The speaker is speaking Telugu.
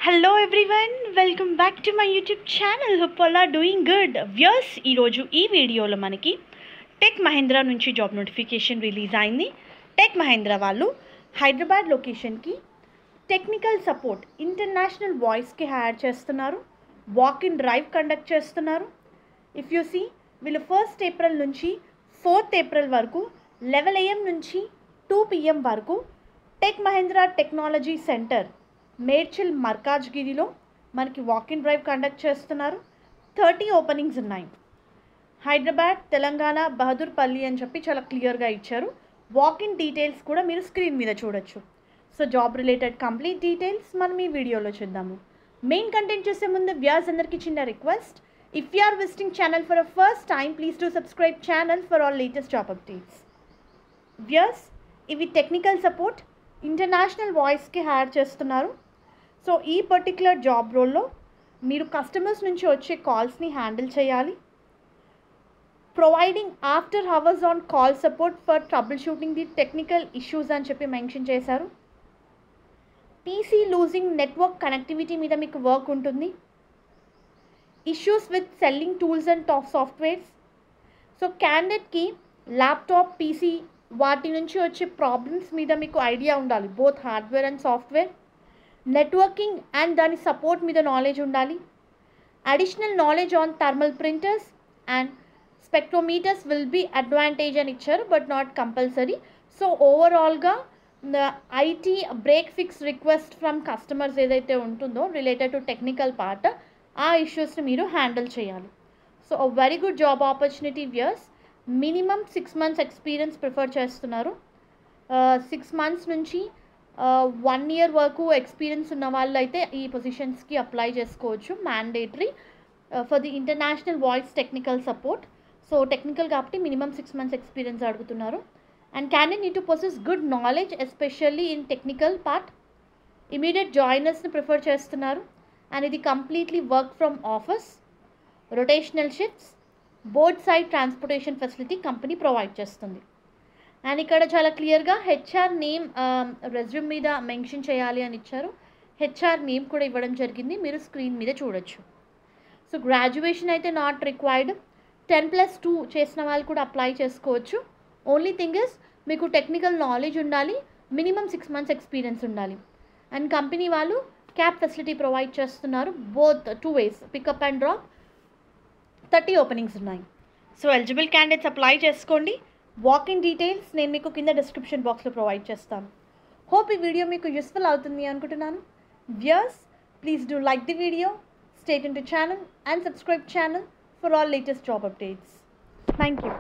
Hello everyone, welcome back to my YouTube channel. Hope all are doing good. Viewers, ఈరోజు ఈ వీడియోలో మనకి టెక్ మహీంద్రా నుంచి జాబ్ నోటిఫికేషన్ రిలీజ్ అయింది. టెక్ మహీంద్రా వాళ్ళు హైదరాబాద్ లొకేషన్కి టెక్నికల్ సపోర్ట్ ఇంటర్నేషనల్ వాయిస్కి హైర్ చేస్తున్నారు. వాక్ ఇన్ డ్రైవ్ కండక్ట్ చేస్తున్నారు. ఇఫ్ యూ సీ, వీళ్ళు 1st ఏప్రిల్ నుంచి 4th ఏప్రిల్ వరకు 11 AM నుంచి 2 PM వరకు టెక్ మహీంద్రా టెక్నాలజీ సెంటర్ మేడ్చల్ మర్కాజ్గిరిలో మనకి వాక్ ఇన్ డ్రైవ్ కండక్ట్ చేస్తున్నారు. 30 ఓపెనింగ్స్ ఉన్నాయి. హైదరాబాద్, తెలంగాణ, బహదూర్పల్లి అని చెప్పి చాలా క్లియర్గా ఇచ్చారు. వాక్ ఇన్ డీటెయిల్స్ కూడా మీరు స్క్రీన్ మీద చూడొచ్చు. So job related complete details మనం ఈ వీడియోలో చూద్దాము. మెయిన్ కంటెంట్ చూసే ముందు వ్యూయర్స్ అందరికీ చిన్న request, if you are visiting channel for a first time, please do subscribe channel for all latest job updates. Viewers, ఇవి టెక్నికల్ సపోర్ట్ ఇంటర్నేషనల్ వాయిస్కి హైర్ చేస్తున్నారు. సో ఈ పర్టిక్యులర్ జాబ్ రోల్లో మీరు కస్టమర్స్ నుంచి వచ్చే కాల్స్ని హ్యాండిల్ చేయాలి. Providing after hours on call support for troubleshooting the technical issues అని చెప్పి మెన్షన్ చేశారు. పీసీ లూజింగ్ నెట్వర్క్ కనెక్టివిటీ మీద మీకు వర్క్ ఉంటుంది. Issues with selling tools and softwares. So క్యాండిడేట్కి ల్యాప్టాప్, పీసీ వాటి నుంచి వచ్చే ప్రాబ్లమ్స్ మీద మీకు ఐడియా ఉండాలి. Both hardware and software. Networking and దాని సపోర్ట్ మీద నాలెడ్జ్ ఉండాలి. Additional knowledge on thermal printers and spectrometers will be advantage అని ఇచ్చారు, బట్ నాట్ కంపల్సరీ. సో ఓవరాల్గా IT break fix request from customers ఏదైతే ఉంటుందో రిలేటెడ్ టు టెక్నికల్ పార్ట్, ఆ ఇష్యూస్ని మీరు హ్యాండిల్ చేయాలి. So very good job opportunity viewers. Minimum 6 months experience prefer చేస్తున్నారు. 6 months నుంచి 1 year వరకు ఎక్స్పీరియన్స్ ఉన్న వాళ్ళు అయితే ఈ పొజిషన్స్కి అప్లై చేసుకోవచ్చు. Mandatory for the international voice technical support. So technical కాబట్టి మినిమం 6 months ఎక్స్పీరియన్స్ అడుగుతున్నారు. And candidate need to possess good knowledge especially in technical part. Immediate జాయినర్స్ని ప్రిఫర్ చేస్తున్నారు. అండ్ ఇది completely work from office, rotational shifts, both side transportation facility company provide చేస్తుంది. అండ్ ఇక్కడ చాలా క్లియర్గా హెచ్ఆర్ నేమ్ రెజ్యూమ్ మీద మెన్షన్ చేయాలి అని ఇచ్చారు. హెచ్ఆర్ నేమ్ కూడా ఇవ్వడం జరిగింది, మీరు స్క్రీన్ మీద చూడొచ్చు. సో గ్రాడ్యుయేషన్ అయితే నాట్ రిక్వైర్డ్. 10+2 చేసిన వాళ్ళు కూడా అప్లై చేసుకోవచ్చు. ఓన్లీ థింగ్ ఇస్ మీకు టెక్నికల్ నాలెడ్జ్ ఉండాలి, మినిమం 6 months ఎక్స్పీరియన్స్ ఉండాలి. అండ్ కంపెనీ వాళ్ళు క్యాబ్ ఫెసిలిటీ ప్రొవైడ్ చేస్తున్నారు. Both 2 ways, pickup and drop. 30 openings ఉన్నాయి. సో ఎలిజిబుల్ క్యాండిడేట్స్ అప్లై చేసుకోండి. వాక్ ఇన్ డీటెయిల్స్ నేను మీకు కింద డిస్క్రిప్షన్ బాక్స్లో ప్రొవైడ్ చేస్తాను. హోప్ ఈ వీడియో మీకు యూస్ఫుల్ అవుతుంది అనుకుంటున్నాను. Viewers, please do like the video, stay tuned to channel and subscribe channel for all latest job updates. Thank you.